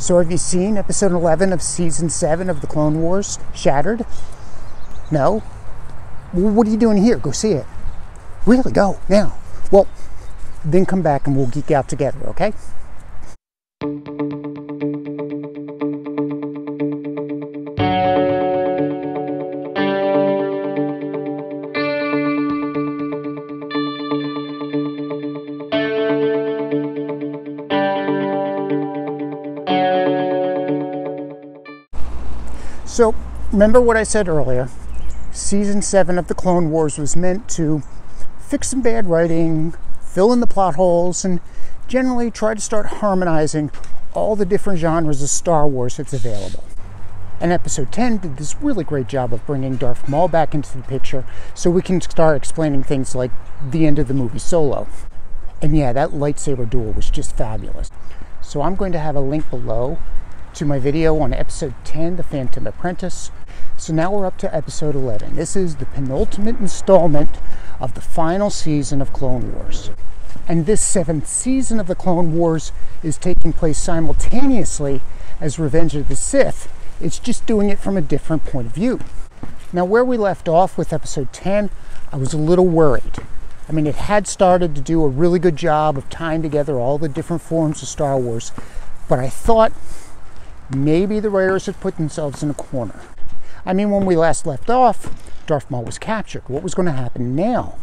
So have you seen episode 11 of season 7 of the Clone Wars, Shattered? No? Well, what are you doing here? Go see it. Really, go, now. Well, then come back and we'll geek out together, okay? So, remember what I said earlier? Season 7 of the Clone Wars was meant to fix some bad writing, fill in the plot holes, and generally try to start harmonizing all the different genres of Star Wars that's available. And episode 10 did this really great job of bringing Darth Maul back into the picture so we can start explaining things like the end of the movie Solo. And yeah, that lightsaber duel was just fabulous. So I'm going to have a link below to my video on episode 10, The Phantom Apprentice. So now we're up to episode 11. This is the penultimate installment of the final season of Clone Wars. And this 7th season of the Clone Wars is taking place simultaneously as Revenge of the Sith. It's just doing it from a different point of view. Now, where we left off with episode 10, I was a little worried. I mean, it had started to do a really good job of tying together all the different forms of Star Wars, but I thought maybe the writers had put themselves in a corner. I mean, when we last left off, Darth Maul was captured. What was going to happen now?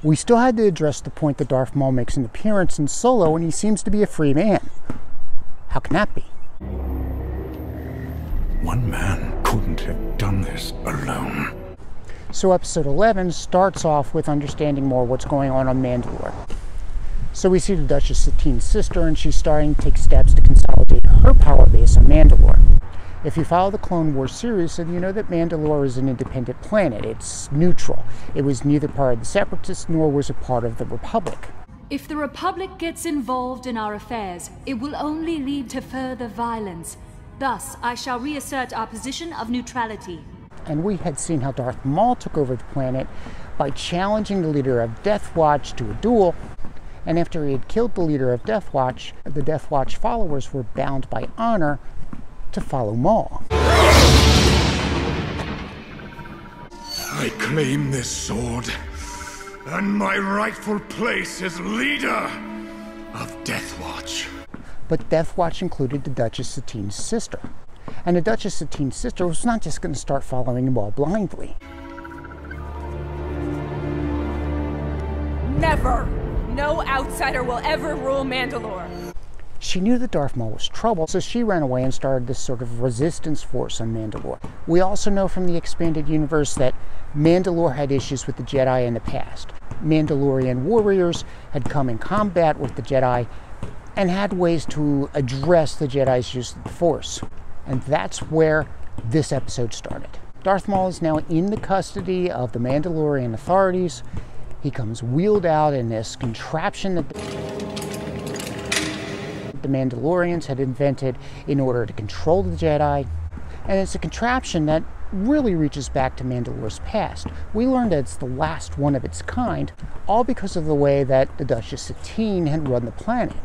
We still had to address the point that Darth Maul makes an appearance in Solo and he seems to be a free man. How can that be? One man couldn't have done this alone. So episode 11 starts off with understanding more what's going on Mandalore. So we see the Duchess Satine's sister, and she's starting to take steps to consolidate her power base on Mandalore. If you follow the Clone Wars series, then you know that Mandalore is an independent planet. It's neutral. It was neither part of the Separatists nor was it part of the Republic. If the Republic gets involved in our affairs, it will only lead to further violence. Thus, I shall reassert our position of neutrality. And we had seen how Darth Maul took over the planet by challenging the leader of Death Watch to a duel. And after he had killed the leader of Death Watch, the Death Watch followers were bound by honor to follow Maul. I claim this sword, and my rightful place as leader of Death Watch. But Death Watch included the Duchess Satine's sister. And the Duchess Satine's sister was not just going to start following Maul blindly. Never! No outsider will ever rule Mandalore. She knew that Darth Maul was trouble, so she ran away and started this sort of resistance force on Mandalore. We also know from the expanded universe that Mandalore had issues with the Jedi in the past. Mandalorian warriors had come in combat with the Jedi and had ways to address the Jedi's use of the Force. And that's where this episode started. Darth Maul is now in the custody of the Mandalorian authorities. He comes wheeled out in this contraption that the Mandalorians had invented in order to control the Jedi. And it's a contraption that really reaches back to Mandalore's past. We learned that it's the last one of its kind, all because of the way that the Duchess Satine had run the planet.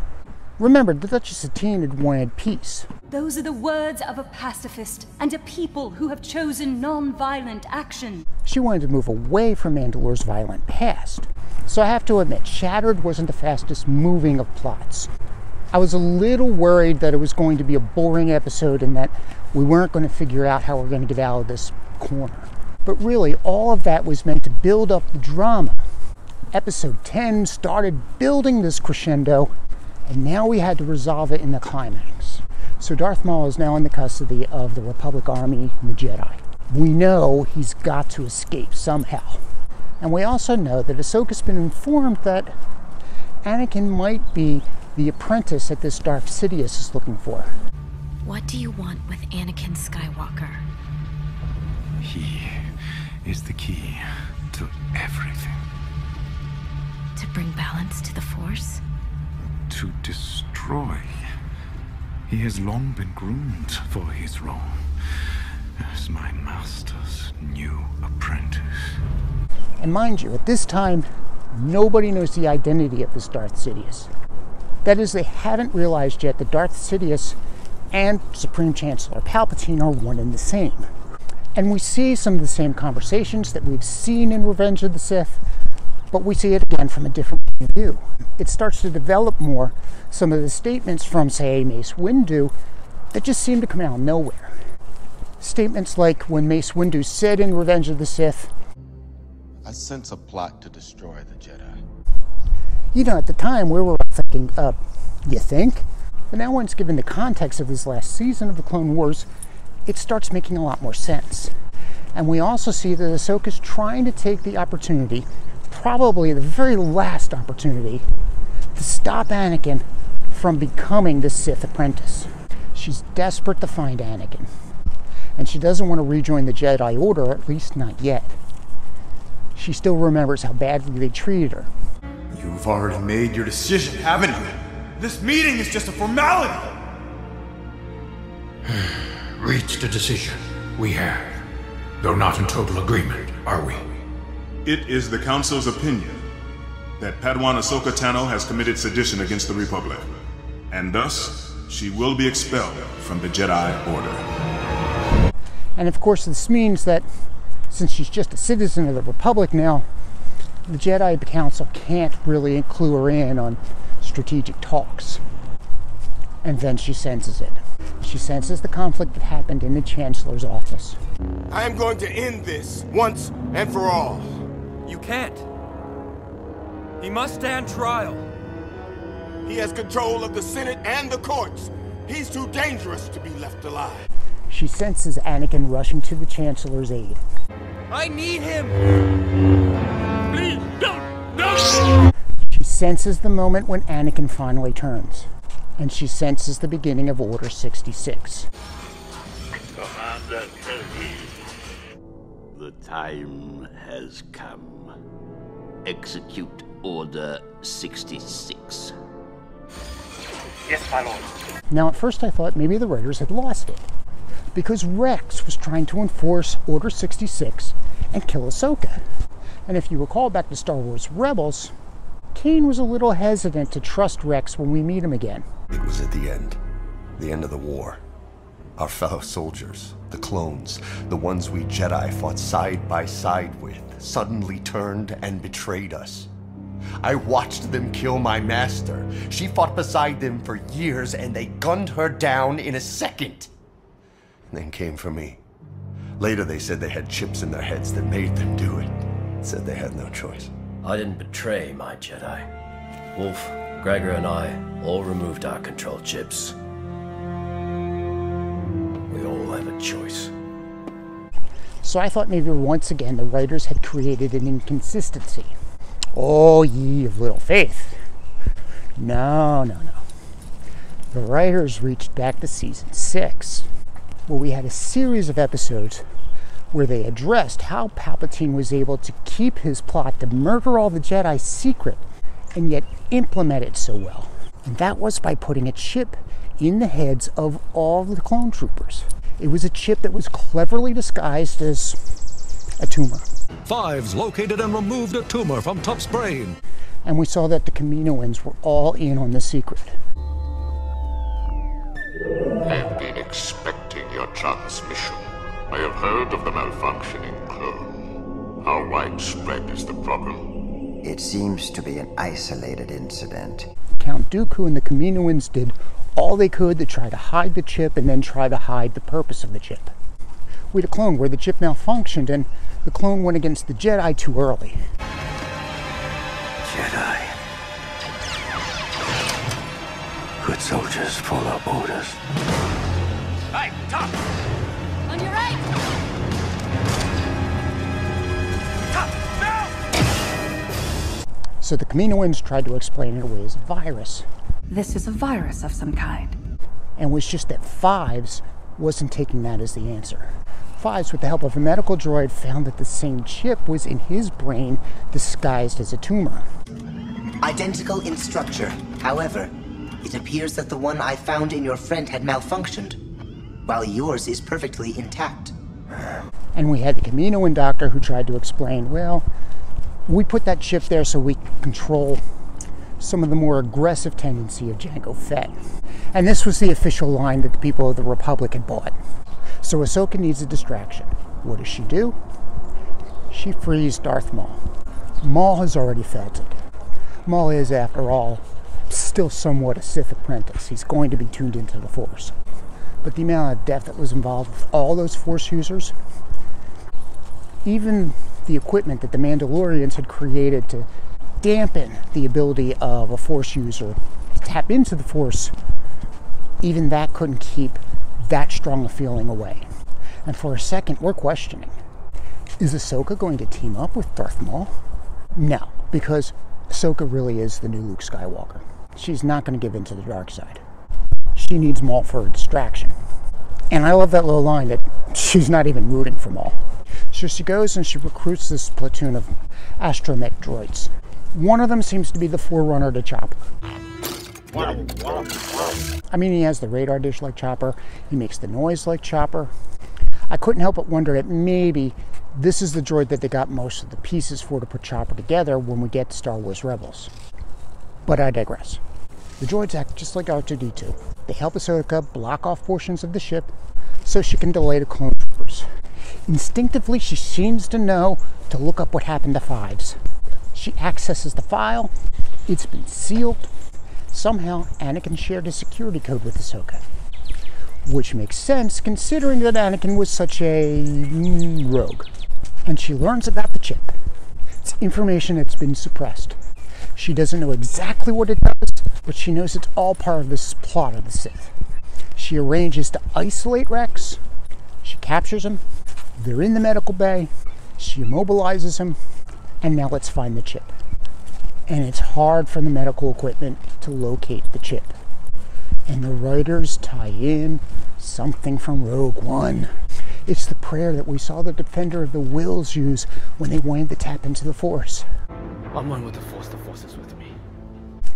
Remember, the Duchess Satine had wanted peace. Those are the words of a pacifist and a people who have chosen non-violent action. She wanted to move away from Mandalore's violent past. So I have to admit, Shattered wasn't the fastest moving of plots. I was a little worried that it was going to be a boring episode and that we weren't going to figure out how we're going to get out of this corner. But really, all of that was meant to build up the drama. Episode 10 started building this crescendo, and now we had to resolve it in the climax. So Darth Maul is now in the custody of the Republic Army and the Jedi. We know he's got to escape somehow. And we also know that Ahsoka's been informed that Anakin might be the apprentice that this Darth Sidious is looking for. What do you want with Anakin Skywalker? He is the key to everything. To bring balance to the Force? To destroy. He has long been groomed for his role as my master's new apprentice. And mind you, at this time, nobody knows the identity of this Darth Sidious. That is, they haven't realized yet that Darth Sidious and Supreme Chancellor Palpatine are one and the same. And we see some of the same conversations that we've seen in Revenge of the Sith, but we see it again from a different point of view. It starts to develop more some of the statements from, say, Mace Windu that just seem to come out of nowhere. Statements like when Mace Windu said in Revenge of the Sith, "I sense a plot to destroy the Jedi." You know, at the time we were thinking, you think? But now once given the context of this last season of the Clone Wars, it starts making a lot more sense. And we also see that Ahsoka's trying to take the opportunity, probably the very last opportunity, to stop Anakin from becoming the Sith apprentice. She's desperate to find Anakin. And she doesn't want to rejoin the Jedi Order, at least not yet. She still remembers how badly they treated her. You've already made your decision, haven't you? This meeting is just a formality! Reached a decision. We have. Though not in total agreement, are we? It is the Council's opinion that Padawan Ahsoka Tano has committed sedition against the Republic, and thus she will be expelled from the Jedi Order. And of course this means that since she's just a citizen of the Republic now, the Jedi Council can't really clue her in on strategic talks. And then she senses it. She senses the conflict that happened in the Chancellor's office. I am going to end this once and for all. You can't. He must stand trial. He has control of the Senate and the courts. He's too dangerous to be left alive. She senses Anakin rushing to the Chancellor's aid. I need him! Please, don't! No! She senses the moment when Anakin finally turns. And she senses the beginning of Order 66. Commander Kelly, the time has come. Execute Order 66. Yes, my lord. Now at first I thought maybe the writers had lost it, because Rex was trying to enforce Order 66 and kill Ahsoka. And if you recall back to Star Wars Rebels, Kane was a little hesitant to trust Rex when we meet him again. It was at the end of the war. Our fellow soldiers, the clones, the ones we Jedi fought side by side with, suddenly turned and betrayed us. I watched them kill my master. She fought beside them for years and they gunned her down in a second. Then came for me. Later they said they had chips in their heads that made them do it. Said they had no choice. I didn't betray my Jedi. Wolf, Gregor and I all removed our control chips. We all have a choice. So I thought maybe once again the writers had created an inconsistency. Oh, ye of little faith. No. The writers reached back to season 6, where we had a series of episodes where they addressed how Palpatine was able to keep his plot to murder all the Jedi secret and yet implement it so well. And that was by putting a chip in the heads of all the clone troopers. It was a chip that was cleverly disguised as a tumor. Fives located and removed a tumor from Tup's brain. And we saw that the Kaminoans were all in on the secret. I've been expecting your transmission. I have heard of the malfunctioning clone. How widespread is the problem? It seems to be an isolated incident. Count Dooku and the Kaminoans did all they could to try to hide the chip and then try to hide the purpose of the chip. We had a clone where the chip malfunctioned and the clone went against the Jedi too early. Jedi. Good soldiers follow orders. Hey, top! On your right! Top, now! So the Kaminoans tried to explain it away as a virus. This is a virus of some kind. And it was just that Fives wasn't taking that as the answer. Fives, with the help of a medical droid, found that the same chip was in his brain disguised as a tumor. Identical in structure. However, it appears that the one I found in your friend had malfunctioned, while yours is perfectly intact. And we had the Kaminoan doctor who tried to explain, well, we put that chip there so we control some of the more aggressive tendency of Jango Fett. And this was the official line that the people of the Republic had bought. So Ahsoka needs a distraction. What does she do? She frees Darth Maul. Maul has already felt it. Maul is, after all, still somewhat a Sith apprentice. He's going to be tuned into the Force. But the amount of death that was involved with all those Force users, even the equipment that the Mandalorians had created to dampen the ability of a Force user to tap into the Force, even that couldn't keep that strong a feeling away. And for a second, we're questioning, is Ahsoka going to team up with Darth Maul? No, because Ahsoka really is the new Luke Skywalker. She's not going to give in to the dark side. She needs Maul for a distraction. And I love that little line that she's not even rooting for Maul. So she goes and she recruits this platoon of astromech droids. One of them seems to be the forerunner to Chopper. I mean, he has the radar dish like Chopper. He makes the noise like Chopper. I couldn't help but wonder that maybe this is the droid that they got most of the pieces for to put Chopper together when we get to Star Wars Rebels. But I digress. The droids act just like R2-D2. They help Ahsoka block off portions of the ship so she can delay the clone troopers. Instinctively, she seems to know to look up what happened to Fives. She accesses the file. It's been sealed. Somehow, Anakin shared a security code with Ahsoka, which makes sense considering that Anakin was such a rogue. And she learns about the chip. It's information that's been suppressed. She doesn't know exactly what it does, but she knows it's all part of this plot of the Sith. She arranges to isolate Rex. She captures him. They're in the medical bay. She immobilizes him. And now let's find the chip. And it's hard for the medical equipment to locate the chip. And the writers tie in something from Rogue One. It's the prayer that we saw the Defender of the Wills use when they wanted to tap into the Force. I'm one with the Force is with me.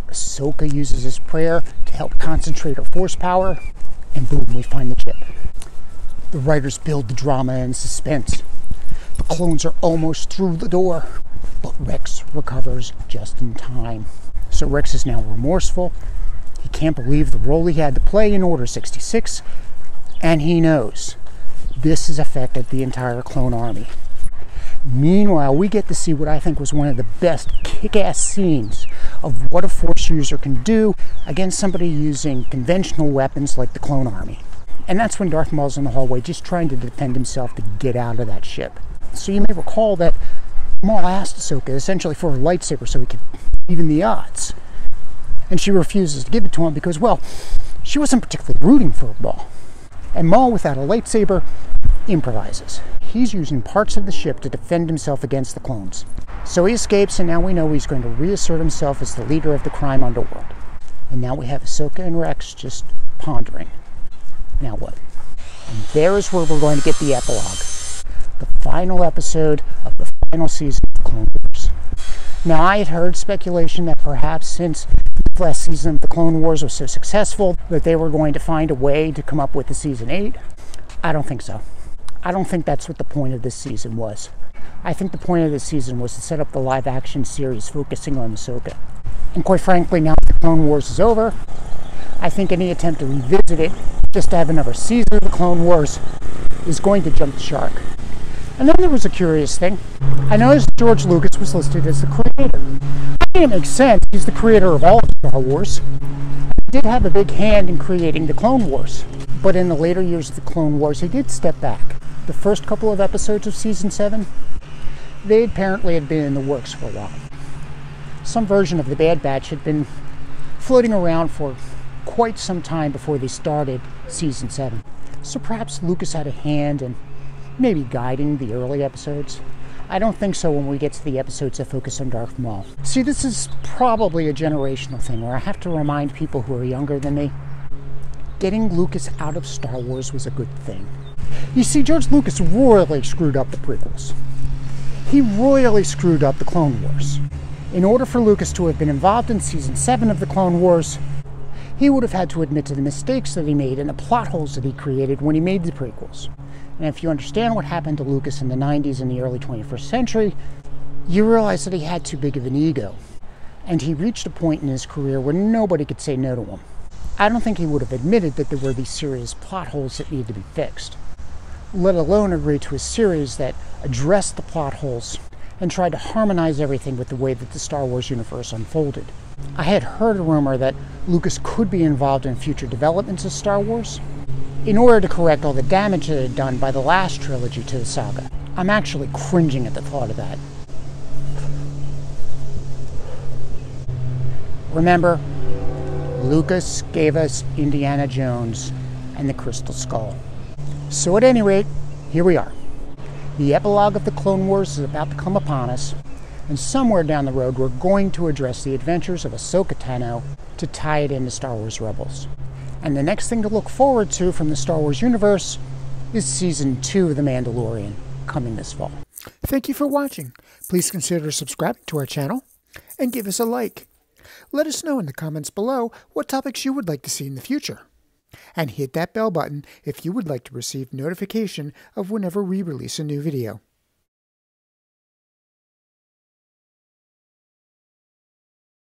Ahsoka uses this prayer to help concentrate her Force power, and boom, we find the chip. The writers build the drama and suspense. The clones are almost through the door, but Rex recovers just in time. So Rex is now remorseful. He can't believe the role he had to play in Order 66, and he knows this has affected the entire clone army. Meanwhile, we get to see what I think was one of the best kick-ass scenes of what a Force user can do against somebody using conventional weapons like the clone army. And that's when Darth Maul's in the hallway just trying to defend himself to get out of that ship. So you may recall that Maul asked Ahsoka essentially for a lightsaber so he could even the odds. And she refuses to give it to him because, well, she wasn't particularly rooting for Maul. And Maul, without a lightsaber, improvises. He's using parts of the ship to defend himself against the clones. So he escapes, and now we know he's going to reassert himself as the leader of the crime underworld. And now we have Ahsoka and Rex just pondering. Now what? And there is where we're going to get the epilogue. The final episode of the final season of Clone Wars. Now, I had heard speculation that perhaps since the last season of the Clone Wars was so successful that they were going to find a way to come up with a season 8. I don't think so. I don't think that's what the point of this season was. I think the point of this season was to set up the live-action series focusing on Ahsoka. And quite frankly, now that the Clone Wars is over, I think any attempt to revisit it, just to have another season of the Clone Wars, is going to jump the shark. And then there was a curious thing. I noticed George Lucas was listed as the creator. I mean, it makes sense. He's the creator of all of Star Wars. He did have a big hand in creating the Clone Wars. But in the later years of the Clone Wars, he did step back. The first couple of episodes of Season 7, they apparently had been in the works for a while. Some version of the Bad Batch had been floating around for quite some time before they started Season 7. So perhaps Lucas had a hand in maybe guiding the early episodes. I don't think so when we get to the episodes that focus on Darth Maul. See, this is probably a generational thing where I have to remind people who are younger than me, getting Lucas out of Star Wars was a good thing. You see, George Lucas royally screwed up the prequels. He royally screwed up the Clone Wars. In order for Lucas to have been involved in Season 7 of the Clone Wars, he would have had to admit to the mistakes that he made and the plot holes that he created when he made the prequels. And if you understand what happened to Lucas in the 90s and the early 21st century, you realize that he had too big of an ego. and he reached a point in his career where nobody could say no to him. I don't think he would have admitted that there were these serious plot holes that needed to be fixed, let alone agree to a series that addressed the plot holes and tried to harmonize everything with the way that the Star Wars universe unfolded. I had heard a rumor that Lucas could be involved in future developments of Star Wars in order to correct all the damage that had done by the last trilogy to the saga. I'm actually cringing at the thought of that. Remember, Lucas gave us Indiana Jones and the Crystal Skull. So at any rate, here we are. The epilogue of the Clone Wars is about to come upon us, and somewhere down the road we're going to address the adventures of Ahsoka Tano to tie it into Star Wars Rebels. And the next thing to look forward to from the Star Wars universe is Season 2 of The Mandalorian, coming this fall. Thank you for watching. Please consider subscribing to our channel and give us a like. Let us know in the comments below what topics you would like to see in the future. And hit that bell button if you would like to receive notification of whenever we release a new video.